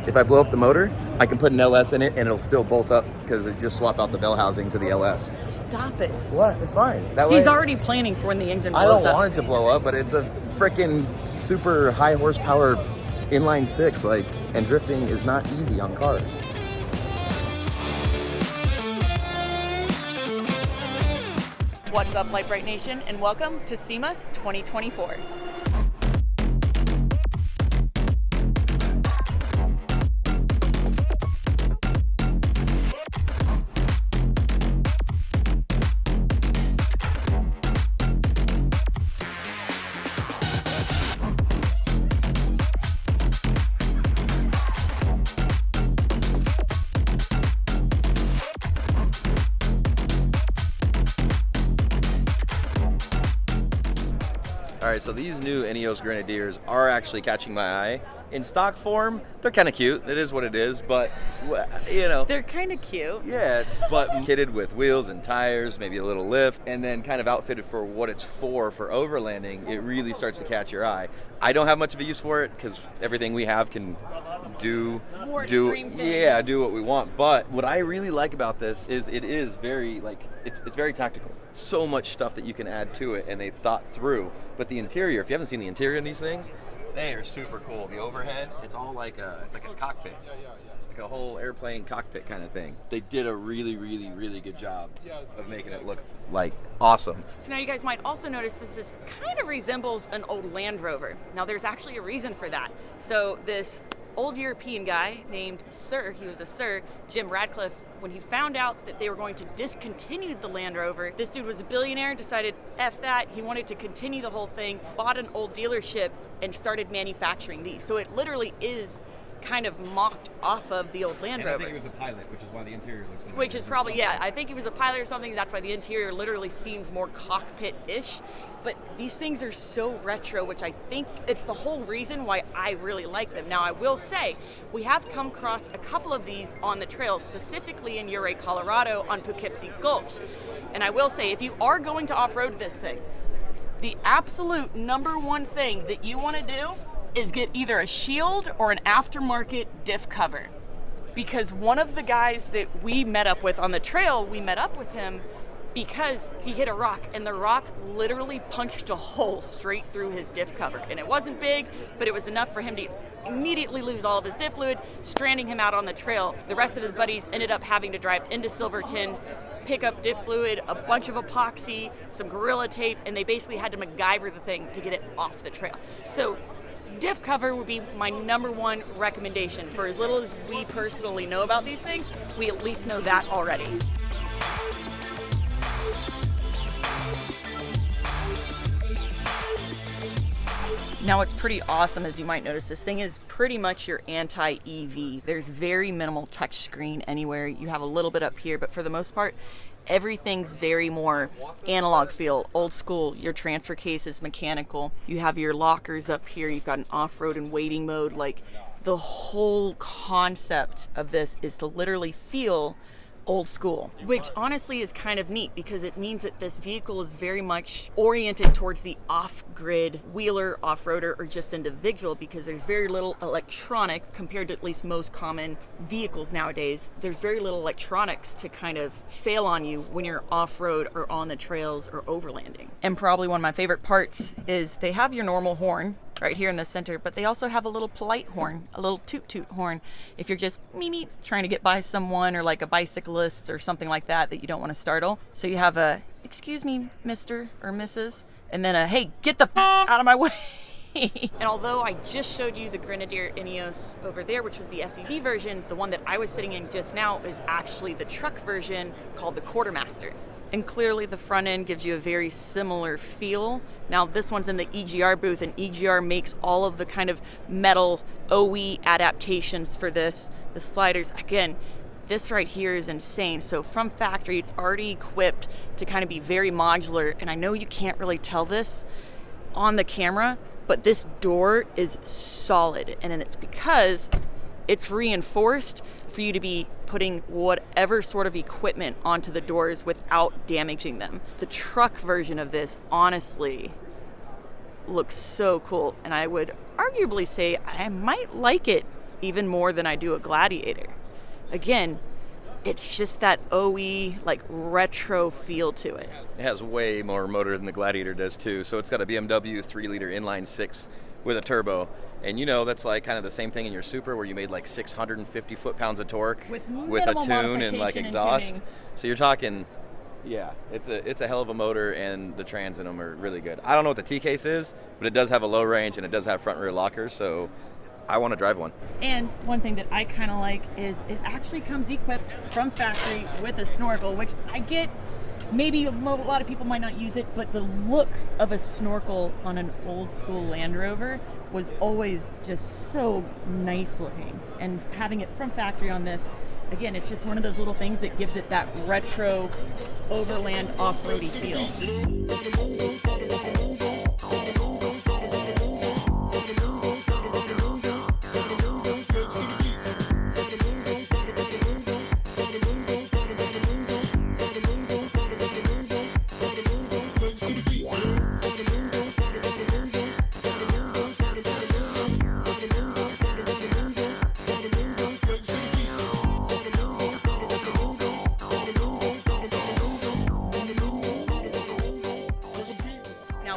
if I blow up the motor, I can put an LS in it and it'll still bolt up because it just swap out the bell housing to the LS. Stop it. What? It's fine. That He's way, already planning for when the engine blows I don't up. want it to blow up, but it's a freaking super high horsepower inline six, like, and drifting is not easy on cars. What's up, Lite Brite Nation, and welcome to SEMA 2024. All right, so these new Ineos Grenadiers are actually catching my eye. In stock form, they're kind of cute. It is what it is, but, you know. They're kind of cute. Yeah, but kitted with wheels and tires, maybe a little lift, and then kind of outfitted for what it's for overlanding, it really starts to catch your eye. I don't have much of a use for it because everything we have can do what we want. But what I really like about this is it is very, like, it's very tactical. So much stuff that you can add to it, and they thought through. But the interior, if you haven't seen the interior in these things, they are super cool. The overhead, it's all like it's like a cockpit, like a whole airplane cockpit kind of thing. They did a really, really, really good job of making it look like awesome. So now you guys might also notice this kind of resembles an old Land Rover. Now there's actually a reason for that. So this old European guy named Sir Jim Radcliffe, when he found out that they were going to discontinue the Land Rover, this dude was a billionaire, decided F that, he wanted to continue the whole thing, bought an old dealership and started manufacturing these. So it literally is kind of mocked off of the old Land Rovers. I think it was a pilot, which is why the interior looks like Which is probably, yeah, I think he was a pilot or something, that's why the interior literally seems more cockpit-ish. But these things are so retro, which I think it's the whole reason why I really like them. Now, I will say, we have come across a couple of these on the trail, specifically in Ouray, Colorado, on Poughkeepsie Gulch. And I will say, if you are going to off-road this thing, the absolute number one thing that you want to do is get either a shield or an aftermarket diff cover. Because one of the guys that we met up with on the trail, we met up with him because he hit a rock, and the rock literally punched a hole straight through his diff cover. And it wasn't big, but it was enough for him to immediately lose all of his diff fluid, stranding him out on the trail. The rest of his buddies ended up having to drive into Silverton, pick up diff fluid, a bunch of epoxy, some Gorilla Tape, and they basically had to MacGyver the thing to get it off the trail. So diff cover would be my number one recommendation. For as little as we personally know about these things, we at least know that already. Now what's pretty awesome, as you might notice, this thing is pretty much your anti-EV. There's very minimal touch screen anywhere. You have a little bit up here, but for the most part, everything's very more analog feel, old school. Your transfer case is mechanical. You have your lockers up here. You've got an off-road and waiting mode. Like, the whole concept of this is to literally feel old school, which honestly is kind of neat because it means that this vehicle is very much oriented towards the off-grid wheeler, off-roader, or just individual, because there's very little electronic compared to at least most common vehicles nowadays. There's very little electronics to kind of fail on you when you're off-road or on the trails or overlanding. And probably one of my favorite parts is they have your normal horn right here in the center, but they also have a little polite horn, a little toot-toot horn if you're just trying to get by someone, or like a bicyclist or something like that you don't want to startle. So you have a, excuse me, Mr. or Mrs., and then a, hey, get the out of my way. And although I just showed you the Grenadier Ineos over there, which was the SUV version, the one that I was sitting in just now is actually the truck version called the Quartermaster. And clearly the front end gives you a very similar feel. Now this one's in the EGR booth, and EGR makes all of the kind of metal OE adaptations for this. The sliders, again, this right here is insane. So from factory, it's already equipped to kind of be very modular. And I know you can't really tell this on the camera, but this door is solid. And then it's because it's reinforced for you to be putting whatever sort of equipment onto the doors without damaging them. The truck version of this, honestly, looks so cool. And I would arguably say I might like it even more than I do a Gladiator. Again, it's just that OE, like, retro feel to it. It has way more motor than the Gladiator does too. So it's got a BMW 3-liter inline 6 with a turbo. And you know, that's like kind of the same thing in your Super where you made like 650 foot-pounds of torque with a tune and like exhaust. So you're talking, yeah, it's a hell of a motor, and the trans in them are really good. I don't know what the T-case is, but it does have a low range and it does have front and rear lockers, so I want to drive one. And one thing that I kind of like is it actually comes equipped from factory with a snorkel, which I get. Maybe a lot of people might not use it, but the look of a snorkel on an old school Land Rover was always just so nice looking. And having it from factory on this, again, it's just one of those little things that gives it that retro overland off-roady feel.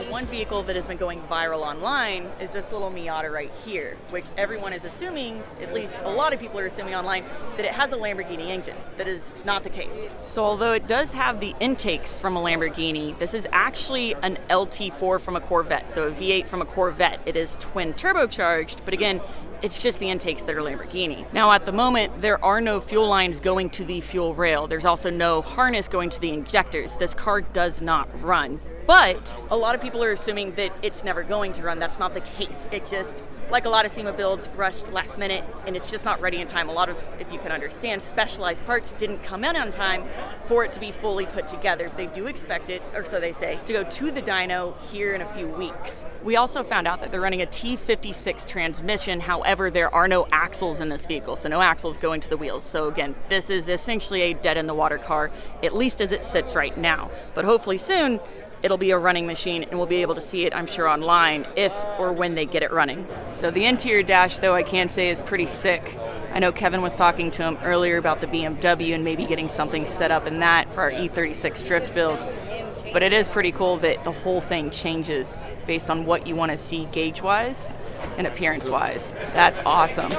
One vehicle that has been going viral online is this little Miata right here, which everyone is assuming, at least a lot of people are assuming online, that it has a Lamborghini engine. That is not the case. So although it does have the intakes from a Lamborghini, this is actually an LT4 from a Corvette, so a V8 from a Corvette. It is twin turbocharged, but again, it's just the intakes that are Lamborghini. Now at the moment, there are no fuel lines going to the fuel rail. There's also no harness going to the injectors. This car does not run. But a lot of people are assuming that it's never going to run. That's not the case. It just, like a lot of SEMA builds, rushed last minute, and it's just not ready in time. A lot of, if you can understand, specialized parts didn't come in on time for it to be fully put together. They do expect it, or so they say, to go to the dyno here in a few weeks. We also found out that they're running a T56 transmission. However, there are no axles in this vehicle, so no axles going to the wheels. So again, this is essentially a dead-in-the-water car, at least as it sits right now. But hopefully soon, it'll be a running machine, and we'll be able to see it, I'm sure, online if or when they get it running. So the interior dash, though, I can say is pretty sick. I know Kevin was talking to him earlier about the BMW and maybe getting something set up in that for our E36 drift build. But it is pretty cool that the whole thing changes based on what you want to see gauge-wise and appearance-wise. That's awesome.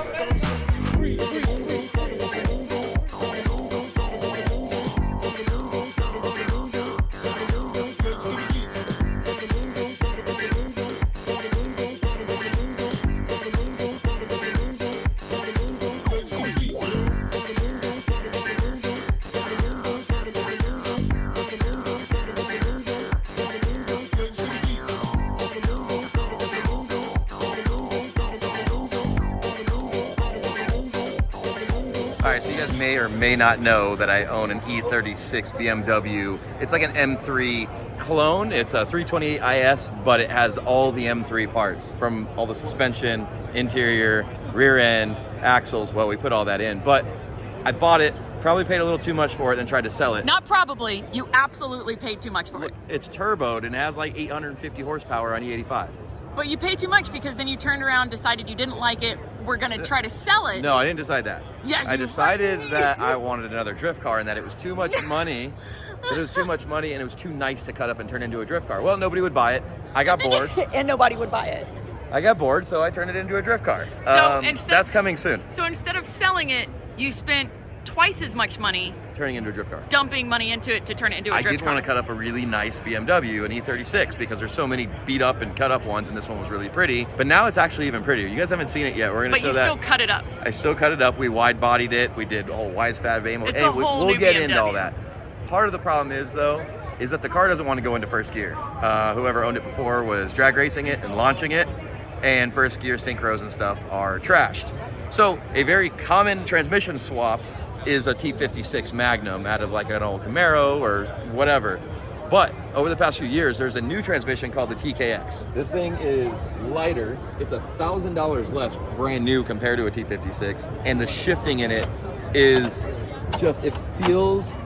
Alright, so you guys may or may not know that I own an E36 BMW. It's like an M3 clone. It's a 328 IS, but it has all the M3 parts, from all the suspension, interior, rear end, axles. Well, we put all that in, but I bought it, probably paid a little too much for it, then tried to sell it. Not probably, you absolutely paid too much for it. It's turboed and it has like 850 horsepower on E85. But you paid too much because then you turned around, decided you didn't like it, we're gonna try to sell it. No, I didn't decide that. Yes, I decided that I wanted another drift car and that it was too much money. It was too much money and it was too nice to cut up and turn into a drift car. Well, nobody would buy it. I got bored. And nobody would buy it. I got bored, so I turned it into a drift car. So that's coming soon. So instead of selling it, you spent twice as much money turning into a drift car. Dumping money into it to turn it into a drift car. I did want to cut up a really nice BMW, an E36, because there's so many beat up and cut up ones, and this one was really pretty. But now it's actually even prettier. You guys haven't seen it yet. We're going to show that. But you still cut it up. I still cut it up. We wide bodied it. We did a whole wise fat vane. It's a whole we'll new get BMW. into all that. Part of the problem is, though, is that the car doesn't want to go into first gear. Whoever owned it before was drag racing it and launching it, and first gear synchros and stuff are trashed. So a very common transmission swap is a T56 Magnum out of like an old Camaro or whatever. But over the past few years, there's a new transmission called the TKX. This thing is lighter. It's $1,000 less brand new compared to a T56. And the shifting in it is just, it feels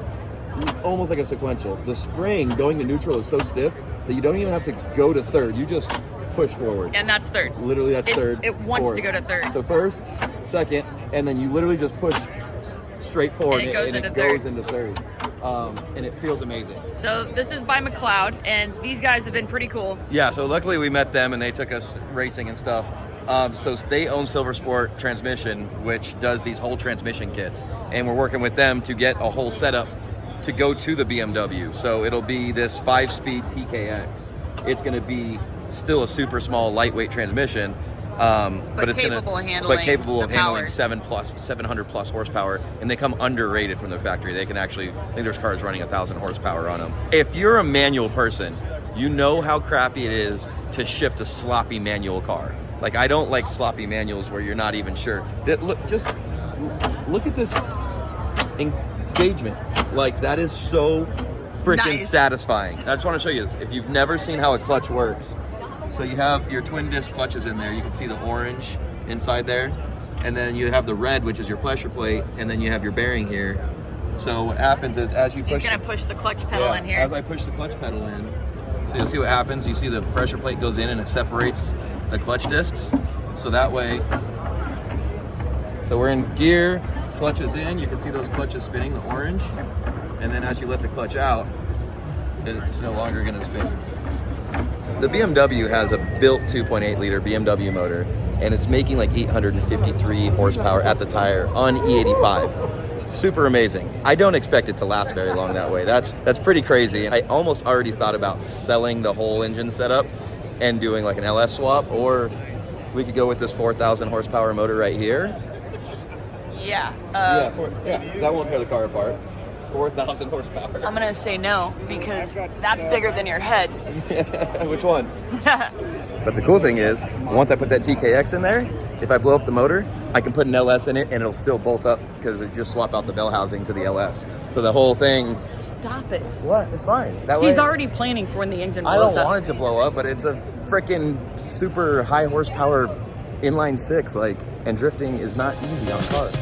almost like a sequential. The spring going to neutral is so stiff that you don't even have to go to third. You just push forward. And that's third. Literally, that's third. It wants forward. To go to third. So first, second, and then you literally just push straight forward, And it goes into third. And it feels amazing. So this is by McLeod, and these guys have been pretty cool. Yeah, so luckily we met them, and they took us racing and stuff. So they own Silver Sport Transmission, which does these whole transmission kits, and we're working with them to get a whole setup to go to the BMW. So it'll be this 5-speed TKX. It's going to be still a super small, lightweight transmission, but it's capable of handling 700 plus horsepower, and they come underrated from the factory. They can actually, I think there's cars running 1,000 horsepower on them. If you're a manual person, you know how crappy it is to shift a sloppy manual car. Like, I don't like sloppy manuals where you're not even sure. Just look at this engagement. Like, that is so freaking satisfying. I just want to show you this. If you've never seen how a clutch works, so you have your twin disc clutches in there. You can see the orange inside there. And then you have the red, which is your pressure plate. And then you have your bearing here. So what happens is as you push... He's going to push the clutch pedal in here. As I push the clutch pedal in, so you'll see what happens. You see the pressure plate goes in and it separates the clutch discs. So that way... So we're in gear, clutch is in. You can see those clutches spinning, the orange. And then as you let the clutch out, it's no longer going to spin. The BMW has a built 2.8 liter BMW motor, and it's making like 853 horsepower at the tire on E85. Super amazing. I don't expect it to last very long that way. That's pretty crazy. I almost already thought about selling the whole engine setup and doing like an LS swap, or we could go with this 4,000 horsepower motor right here. Yeah. That won't tear the car apart. 4,000 horsepower. I'm going to say no, because that's bigger than your head. Which one? But the cool thing is, once I put that TKX in there, if I blow up the motor, I can put an LS in it and it'll still bolt up because it just swap out the bell housing to the LS. So the whole thing... Stop it. What? It's fine. He's already planning for when the engine blows up. I don't want it to blow up, but it's a freaking super high horsepower inline six, and drifting is not easy on cars.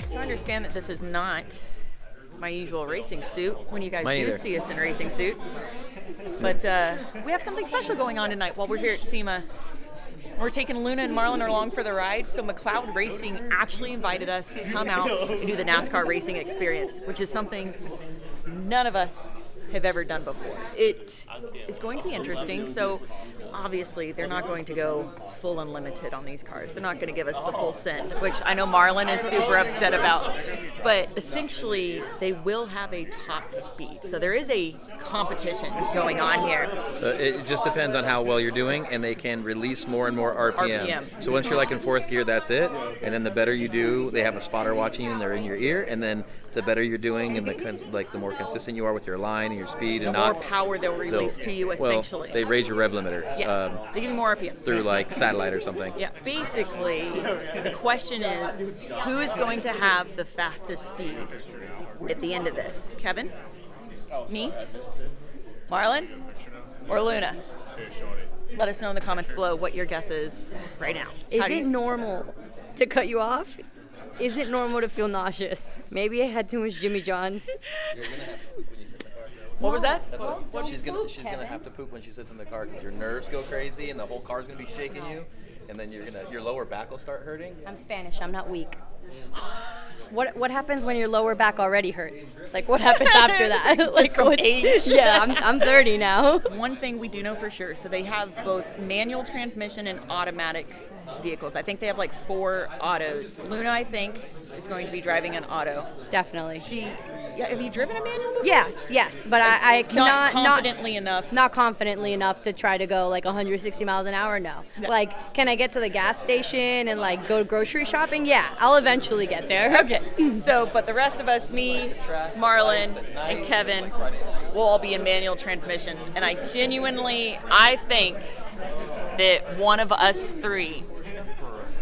So I understand that this is not my usual racing suit when you guys do see us in racing suits. But we have something special going on tonight while we're here at SEMA. We're taking Luna and Marlon along for the ride. So McLeod Racing actually invited us to come out and do the NASCAR racing experience, which is something none of us have ever done before. It is going to be interesting. So obviously they're not going to go full unlimited on these cars. They're not going to give us the full send, which I know Marlon is super upset about. But essentially, they will have a top speed. So there is a competition going on here. So it just depends on how well you're doing, and they can release more and more RPM. So once you're like in fourth gear, that's it. And then the better you do, they have a spotter watching you, and they're in your ear. And then the better you're doing, and the more consistent you are with your line and your speed, and the more power they'll release to you, essentially. Well, they raise your rev limiter. Yeah, they give you more RPM. Through like satellite or something. Yeah, basically, the question is, who is going to have the fastest speed at the end of this? Kevin? Me? Marlon? Or Luna? Let us know in the comments below what your guess is right now. Is it normal to cut you off? Is it normal to feel nauseous? Maybe I had too much Jimmy John's. What was that? That's what she's gonna have to poop when she sits in the car because your nerves go crazy and the whole car's gonna be shaking you, and then your lower back will start hurting. I'm Spanish. I'm not weak. What happens when your lower back already hurts? Like, what happens after that? Like from age? Yeah, I'm 30 now. One thing we do know for sure, so they have both manual transmission and automatic vehicles. I think they have like 4 autos. Luna, I think, is going to be driving an auto. Definitely. Have you driven a manual before? Yes, but I cannot not confidently enough to try to go like 160 miles an hour. No. Like, can I get to the gas station and like go grocery shopping? Yeah, I'll eventually get there. Okay. So, but the rest of us, me, Marlon, and Kevin, will all be in manual transmissions, and I think that one of us 3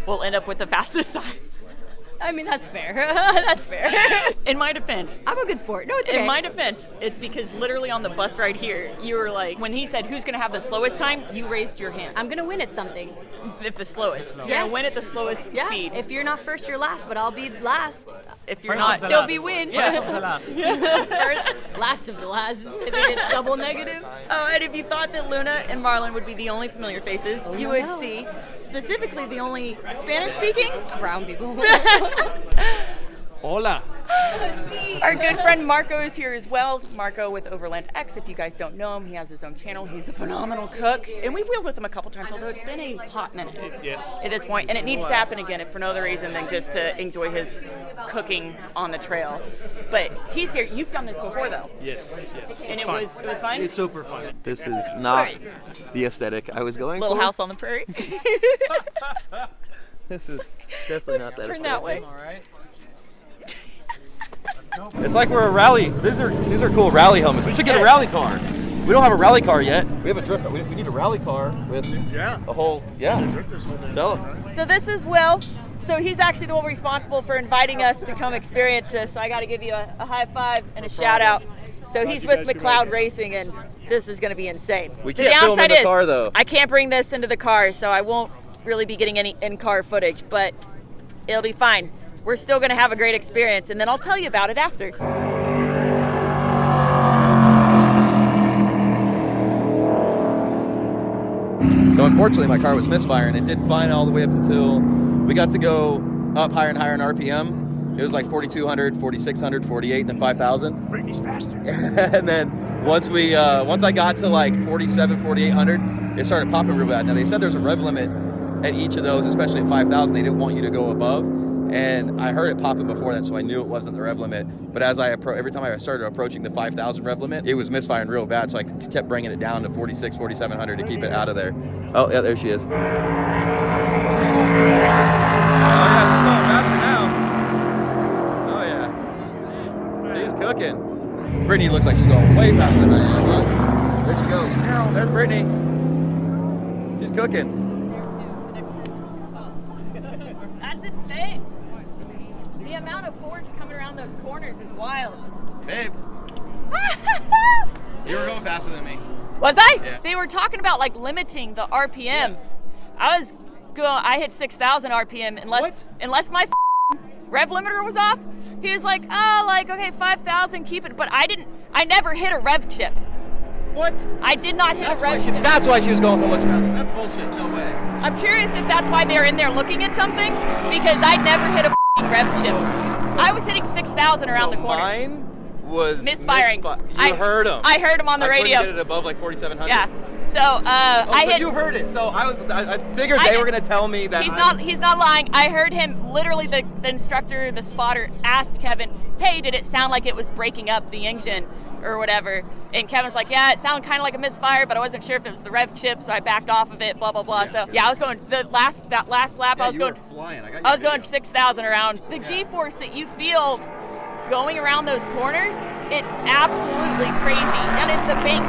will end up with the fastest time. I mean, that's fair. That's fair. In my defense, I'm a good sport. No, it's okay. in my defense, it's because literally on the bus right here, you were like, when he said who's going to have the slowest time, you raised your hand. I'm going to win at something. If the slowest. You're Yes. going to win at the slowest Yeah. speed. If you're not first, you're last, but I'll be last. If you're First not, of the Still last. be win. Yeah. First of the last. Last of the last. They did double negative. Oh, and if you thought that Luna and Marlon would be the only familiar faces, you would no. see specifically the only Spanish-speaking. Brown people. Hola. Our good friend Marco is here as well. Marco with Overland X. If you guys don't know him, he has his own channel. He's a phenomenal cook, and we've wheeled with him a couple times, although it's been a hot minute Yes. at this point, and it needs to happen again, if for no other reason than just to enjoy his cooking on the trail. But he's here. You've done this before, though, Yes. and It's it fun. was fun. It's super fun. This is not the aesthetic I was going Little for. house on the prairie. This is definitely not that Turn aesthetic. that way. All right. It's like we're a rally. These are cool rally helmets. We should get a rally car. We don't have a rally car yet. We have a drift car. We need a rally car with a whole, Tell them. So this is Will. So he's actually the one responsible for inviting us to come experience this. So I got to give you a high five and a shout out. So he's with McLeod Racing, and this is going to be insane. We can't film in the car, though. I can't bring this into the car, so I won't really be getting any in-car footage, but it'll be fine. We're still going to have a great experience, and then I'll tell you about it after. So unfortunately, my car was misfiring. It did fine all the way up until we got to go up higher and higher in RPM. It was like 4,200, 4,600, 48, and then 5,000. Brittany's faster. And then once I got to like 47, 4,800, it started popping real bad. Now they said there's a rev limit at each of those, especially at 5,000. They didn't want you to go above. And I heard it popping before that, so I knew it wasn't the rev limit. But as every time I started approaching the 5,000 rev limit, it was misfiring real bad. So I kept bringing it down to 46, 4,700 to keep it out of there. Oh yeah, there she is. Oh yeah, she's going faster now. Oh yeah, she's cooking. Brittany looks like she's going way faster than I am. Look, there she goes. There's Brittany. She's cooking. That's insane. The amount of force coming around those corners is wild. Babe, you were going faster than me. Was I? Yeah. They were talking about like limiting the RPM. I hit 6,000 RPM unless my rev limiter was off. He was like, okay, 5,000, keep it. But I never hit a rev chip. What? I did not hit a rev chip. That's why she was going so much faster. That's bullshit. No way. I'm curious if that's why they're in there looking at something, because I never hit a rev chip. I was hitting 6,000 around the corner. Mine was Misfiring. You heard him. I heard him on the radio. I couldn't get it above like 4,700. Yeah. So I hit. You heard it. So I figured they were gonna tell me that. He's not lying. I heard him. Literally, the instructor, the spotter, asked Kevin, "Hey, did it sound like it was breaking up the engine or whatever?" And Kevin's like, "Yeah, it sounded kind of like a misfire, but I wasn't sure if it was the rev chip, so I backed off of it." Blah blah blah. So I was going that last lap. Yeah, I was you going were flying. I was going 6,000 around. The G-force that you feel going around those corners, it's absolutely crazy, and it's the bank,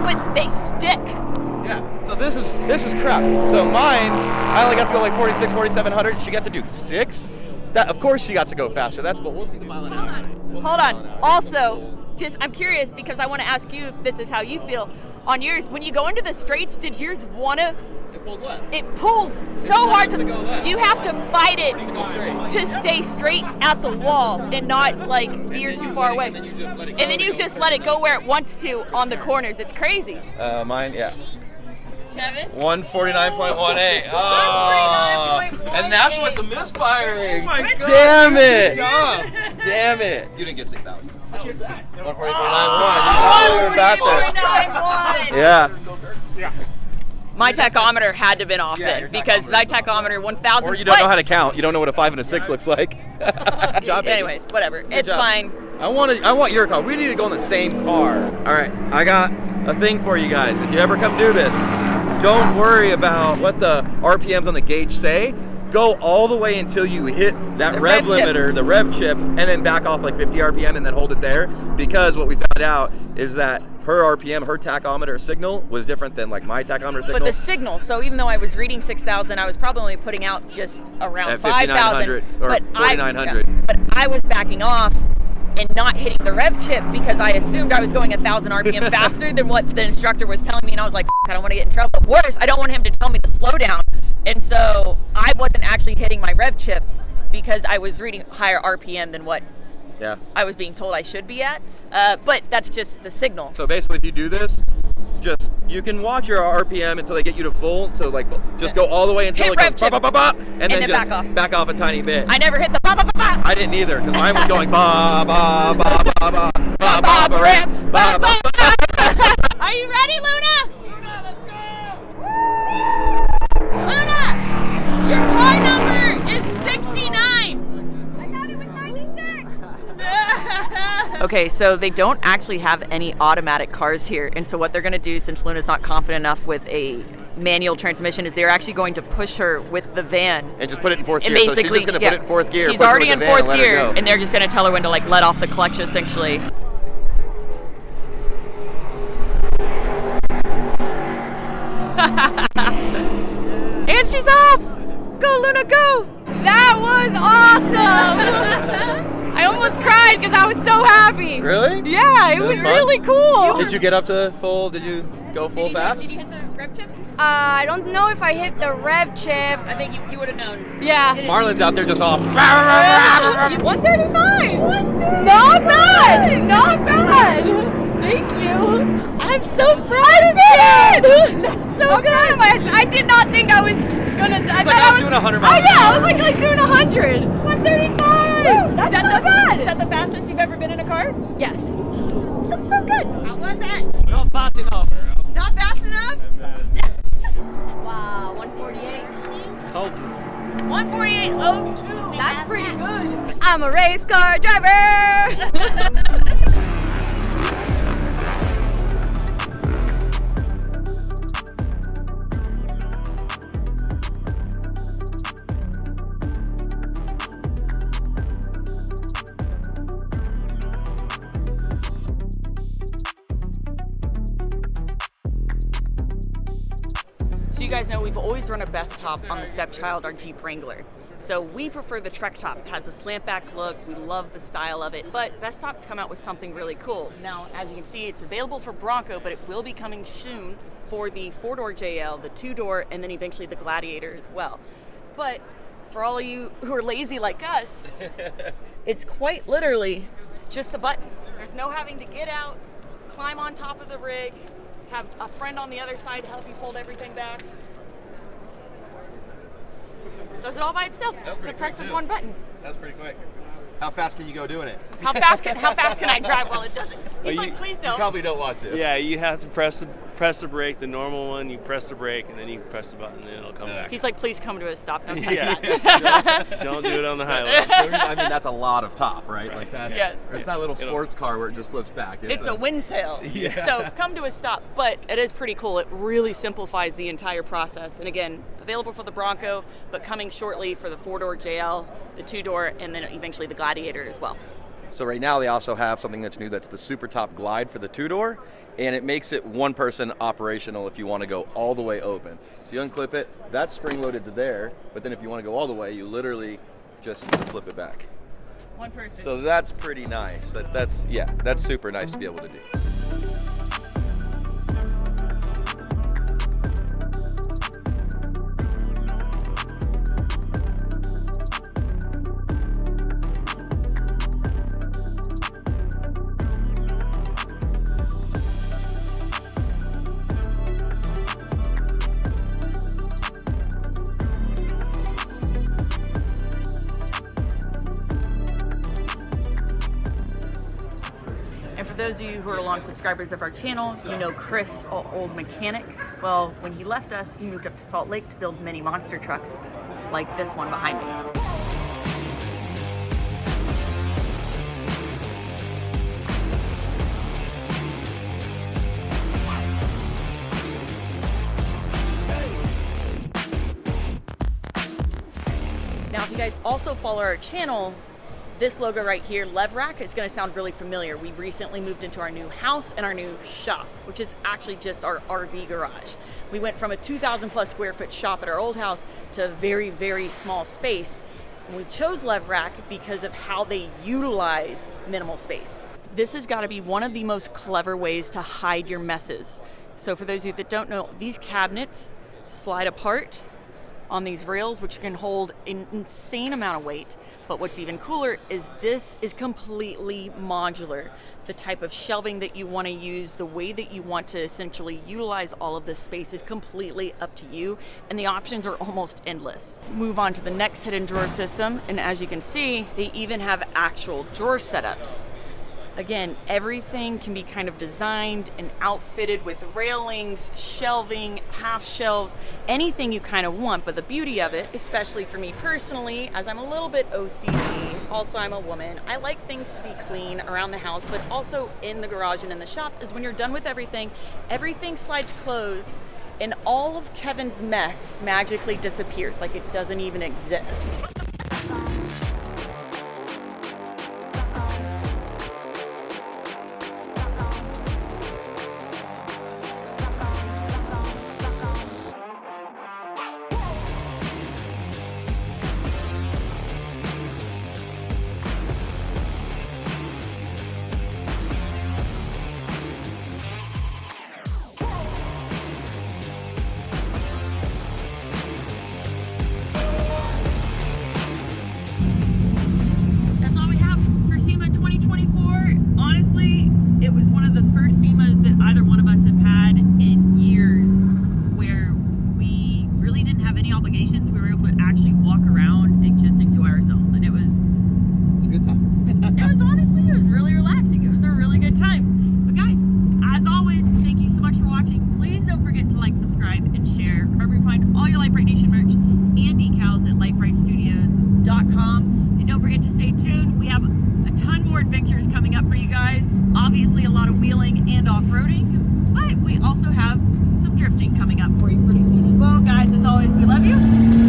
but they stick. Yeah. So this is crap. So mine, I only got to go like 46, 4,700. She got to do 6. That of course she got to go faster. But we'll see the mile an hour. Hold on. Also, I'm curious because I want to ask you if this is how you feel on yours. When you go into the straights, did yours wanna? It pulls left. It pulls so hard to go left. You have to fight it To go straight. to stay straight at the wall and not like veer too far away. And then you just let it go. And then you just let it go where it wants to on the corners. It's crazy. Mine, yeah. Kevin? 149.18. Oh. 149.18. And that's with the misfiring. Oh my God. Damn it. Good job. Damn it. You didn't get 6,000. 148.91. Oh, You're faster. 149.1. Yeah. My tachometer had to have been off Yeah, then your because tachometer my is off. tachometer 1,000. Or you don't know how to count. You don't know what a 5 and a 6 looks like. Good job, baby. Anyways, whatever. It's job. fine. I want your car. We need to go in the same car. All right, I got a thing for you guys. If you ever come do this, don't worry about what the RPMs on the gauge say. Go all the way until you hit that The rev rev chip. limiter, the rev chip, and then back off like 50 RPM and then hold it there. Because what we found out is that her RPM, her tachometer signal was different than like my tachometer signal. But the signal, so even though I was reading 6,000, I was probably only putting out just around At 5,000 or 4,900. But I was backing off and not hitting the rev chip because I assumed I was going 1,000 RPM faster than what the instructor was telling me, and I was like, I don't want to get in trouble. Worse, I don't want him to tell me to slow down. And so I wasn't actually hitting my rev chip because I was reading higher RPM than what I was being told I should be at. But that's just the signal. So basically, if you do this, you can watch your RPM until they get you to full. So like, just go all the way until it goes ba ba ba ba, and then just back off a tiny bit. I never hit the ba ba ba ba. I didn't either because mine was going ba ba ba ba ba ba ba ba rip ba ba ba. Are you ready, Luna? Luna, let's go! Luna, your car number is 69. I thought it was 96. Okay, so they don't actually have any automatic cars here, and so what they're going to do, since Luna's not confident enough with a manual transmission, is they're actually going to push her with the van And just put it in fourth and gear. basically So she's just going to put it in fourth gear. She's push her already with in the van fourth and let her gear, go. and they're just going to tell her when to like let off the clutch essentially. And she's off! Go, Luna, go! That was awesome. I almost cried because I was so happy. Really? Yeah, it was fun? really cool. Did you get up to full? Did you go full fast? Did you hit the rev chip? I don't know if I hit the rev chip. I think you would have known. Yeah. Marlon's out there just off. 135. Not bad. Not bad. Thank you. I'm so proud of it. That's so good. I did not think I was gonna. It's like I was doing 100 miles. Oh yeah, I was like doing 100. 135. That's not bad. Is that the fastest you've ever been in a car? Yes. That's so good. How was it? Not fast enough. Not fast enough? Wow, 148. Told you. 148.02. That's pretty good. I'm a race car driver. So you guys know we've always run a Bestop on the stepchild, our Jeep Wrangler. So we prefer the Trek Top. It has a slant back look. We love the style of it. But Bestop's come out with something really cool. Now, as you can see, it's available for Bronco, but it will be coming soon for the 4-door JL, the 2-door, and then eventually the Gladiator as well. But for all of you who are lazy like us, it's quite literally just a button. There's no having to get out, climb on top of the rig, have a friend on the other side to help you fold everything back. Does it all by itself. The press of one button. That's pretty quick. How fast can you go doing it? How fast can I drive while it does it? He's you- like, please You don't. probably don't want to. Yeah, you have to press the brake, the normal one. You press the brake, and then you press the button, and it'll come back. He's like, please come to a stop. Don't touch Yeah. that. Don't do it on the highway. I mean, that's a lot of top, right? Like that. Yes. It's not a little sports car where it just flips back. It's a wind sail. Yeah. So come to a stop, but it is pretty cool. It really simplifies the entire process. And again, available for the Bronco, but coming shortly for the 4-door JL, the 2-door, and then eventually the Gladiator as well. So right now they also have something that's new. That's the Super Top Glide for the 2-door, and it makes it one-person operational if you want to go all the way open. So you unclip it. That's spring-loaded to there, but then if you want to go all the way, you literally just flip it back. One person. So that's pretty nice. That's super nice to be able to do. And for those of you who are long subscribers of our channel, you know Chris, our old mechanic. Well, when he left us, he moved up to Salt Lake to build mini monster trucks like this one behind me. Now, if you guys also follow our channel, This logo right here, Levrack, is going to sound really familiar. We recently moved into our new house and our new shop, which is actually just our RV garage. We went from a 2,000 plus square foot shop at our old house to a very, very small space. And we chose Levrack because of how they utilize minimal space. This has got to be one of the most clever ways to hide your messes. So for those of you that don't know, these cabinets slide apart on these rails, which can hold an insane amount of weight. But what's even cooler is this is completely modular. The type of shelving that you want to use, the way that you want to essentially utilize all of this space is completely up to you, and the options are almost endless. Move on to the next hidden drawer system, and as you can see, they even have actual drawer setups. Again, everything can be kind of designed and outfitted with railings, shelving, half shelves, anything you kind of want. But the beauty of it, especially for me personally, as I'm a little bit OCD, also I'm a woman, I like things to be clean around the house, but also in the garage and in the shop, is when you're done with everything, everything slides closed and all of Kevin's mess magically disappears, like it doesn't even exist. It was one of the first SEMAs that either one of us have had in years, where we really didn't have any obligations. We were able to actually walk around and just enjoy ourselves, and it was A good time. it was really relaxing. It was a really good time. But guys, as always, thank you so much for watching. Please don't forget to like, subscribe, and share. Remember, you find all your Lite Brite Nation merch and decals at litebritstudios.com. And don't forget to stay tuned. We have a ton more adventures coming up for you guys. Obviously a lot of wheeling and off-roading, but we also have some drifting coming up for you pretty soon as well. Guys, as always, we love you.